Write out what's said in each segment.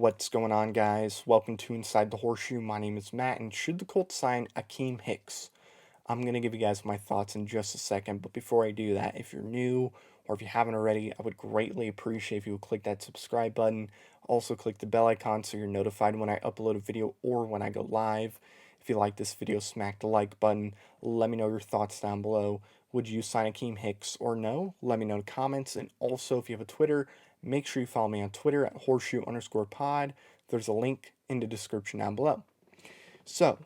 What's going on, guys? Welcome to Inside the Horseshoe. My name is Matt, and should the Colts sign Akiem Hicks? I'm going to give you guys my thoughts in just a second, but before I do that, if you're new or if you haven't already, I would greatly appreciate if you would click that subscribe button. Also, click the bell icon so you're notified when I upload a video or when I go live. If you like this video, smack the like button. Let me know your thoughts down below. Would you sign Akiem Hicks or no? Let me know in the comments. And also, if you have a Twitter, make sure you follow me on Twitter at horseshoe_pod. There's a link in the description down below. So,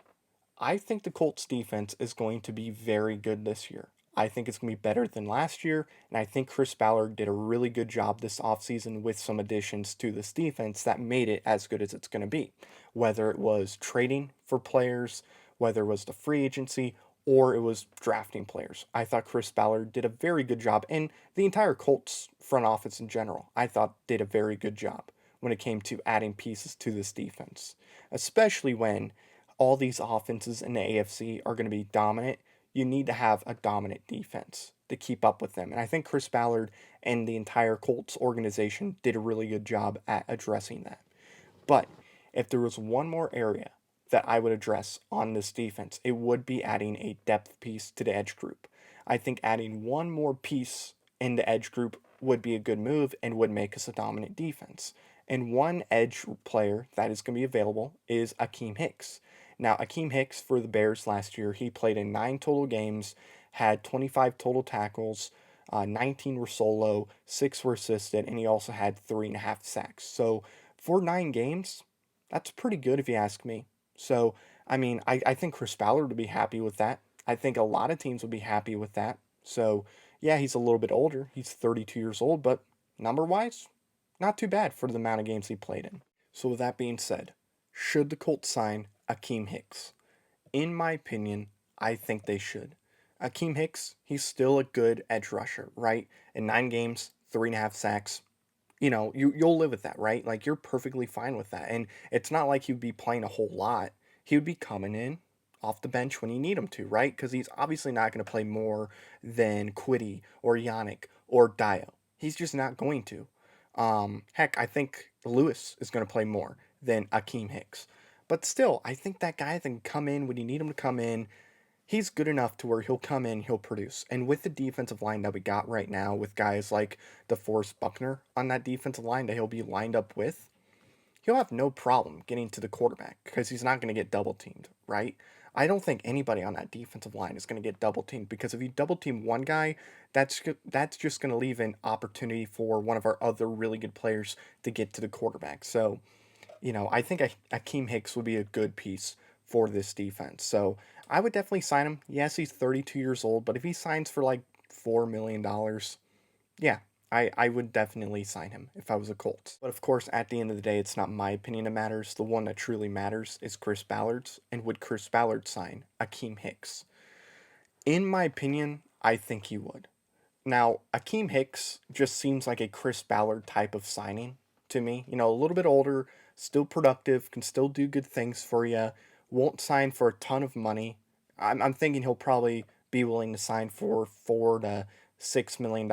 I think the Colts defense is going to be very good this year. I think it's going to be better than last year, and I think Chris Ballard did a really good job this offseason with some additions to this defense that made it as good as it's going to be. Whether it was trading for players, whether it was the free agency, or it was drafting players. I thought Chris Ballard did a very good job, and the entire Colts front office in general, I thought did a very good job when it came to adding pieces to this defense, especially when all these offenses in the AFC are going to be dominant. You need to have a dominant defense to keep up with them. And I think Chris Ballard and the entire Colts organization did a really good job at addressing that. But if there was one more area that I would address on this defense, it would be adding a depth piece to the edge group. I think adding one more piece in the edge group would be a good move and would make us a dominant defense. And one edge player that is going to be available is Akiem Hicks. Now, Akiem Hicks for the Bears last year, he played in 9 total games, had 25 total tackles, 19 were solo, 6 were assisted, and he also had 3.5 sacks. So for 9 games, that's pretty good if you ask me. So, I think Chris Ballard would be happy with that. I think a lot of teams would be happy with that. So, yeah, he's a little bit older. He's 32 years old, but number-wise, not too bad for the amount of games he played in. So with that being said, should the Colts sign Akiem Hicks? In my opinion, I think they should. Akiem Hicks, he's still a good edge rusher, right? In 9 games, 3.5 sacks. You'll live with that, right? Like, you're perfectly fine with that. And it's not like he'd be playing a whole lot. He would be coming in off the bench when you need him to, right? Because he's obviously not going to play more than Quiddy or Yannick or Dio. He's just not going to. Heck, I think Lewis is going to play more than Akiem Hicks. But still, I think that guy can come in when you need him to come in. He's good enough to where he'll come in, he'll produce. And with the defensive line that we got right now, with guys like DeForest Buckner on that defensive line that he'll be lined up with, he'll have no problem getting to the quarterback because he's not going to get double teamed, right? I don't think anybody on that defensive line is going to get double teamed because if you double team one guy, that's just going to leave an opportunity for one of our other really good players to get to the quarterback. So, I think Akiem Hicks would be a good piece for this defense. So I would definitely sign him. Yes, he's 32 years old, but if he signs for like $4 million, yeah, I would definitely sign him if I was a Colts. But of course, at the end of the day, it's not my opinion that matters. The one that truly matters is Chris Ballard's. And would Chris Ballard sign Akiem Hicks? In my opinion, I think he would. Now, Akiem Hicks just seems like a Chris Ballard type of signing to me. A little bit older, still productive, can still do good things for you, won't sign for a ton of money. I'm thinking he'll probably be willing to sign for $4 to $6 million.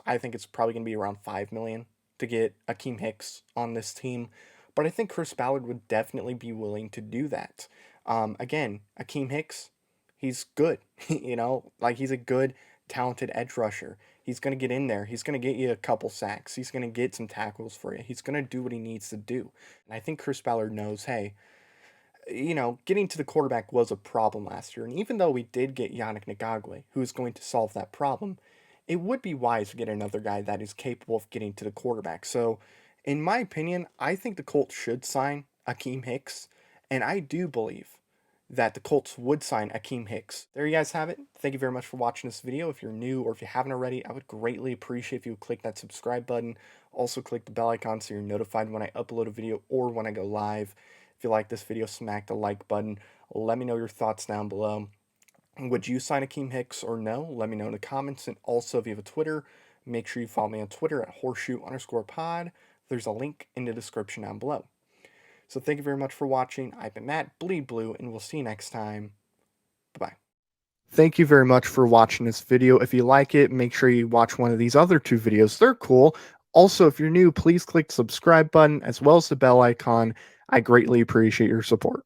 I think it's probably going to be around $5 million to get Akiem Hicks on this team. But I think Chris Ballard would definitely be willing to do that. Again, Akiem Hicks, he's good. Like he's a good talented edge rusher. He's going to get in there. He's going to get you a couple sacks. He's going to get some tackles for you. He's going to do what he needs to do. And I think Chris Ballard knows, hey, getting to the quarterback was a problem last year. And even though we did get Yannick Ngakoue, who is going to solve that problem, it would be wise to get another guy that is capable of getting to the quarterback. So, in my opinion, I think the Colts should sign Akiem Hicks. And I do believe that the Colts would sign Akiem Hicks. There you guys have it. Thank you very much for watching this video. If you're new or if you haven't already, I would greatly appreciate if you would click that subscribe button. Also click the bell icon so you're notified when I upload a video or when I go live. If you like this video, smack the like button. Let me know your thoughts down below. Would you sign Akiem Hicks or no? Let me know in the comments. And also, if you have a Twitter, make sure you follow me on Twitter at horseshoe_pod. There's a link in the description down below. So thank you very much for watching. I've been Matt, Bleed Blue, and we'll see you next time. Bye-bye. Thank you very much for watching this video. If you like it, make sure you watch one of these other 2 videos. They're cool. Also, if you're new, please click subscribe button as well as the bell icon. I greatly appreciate your support.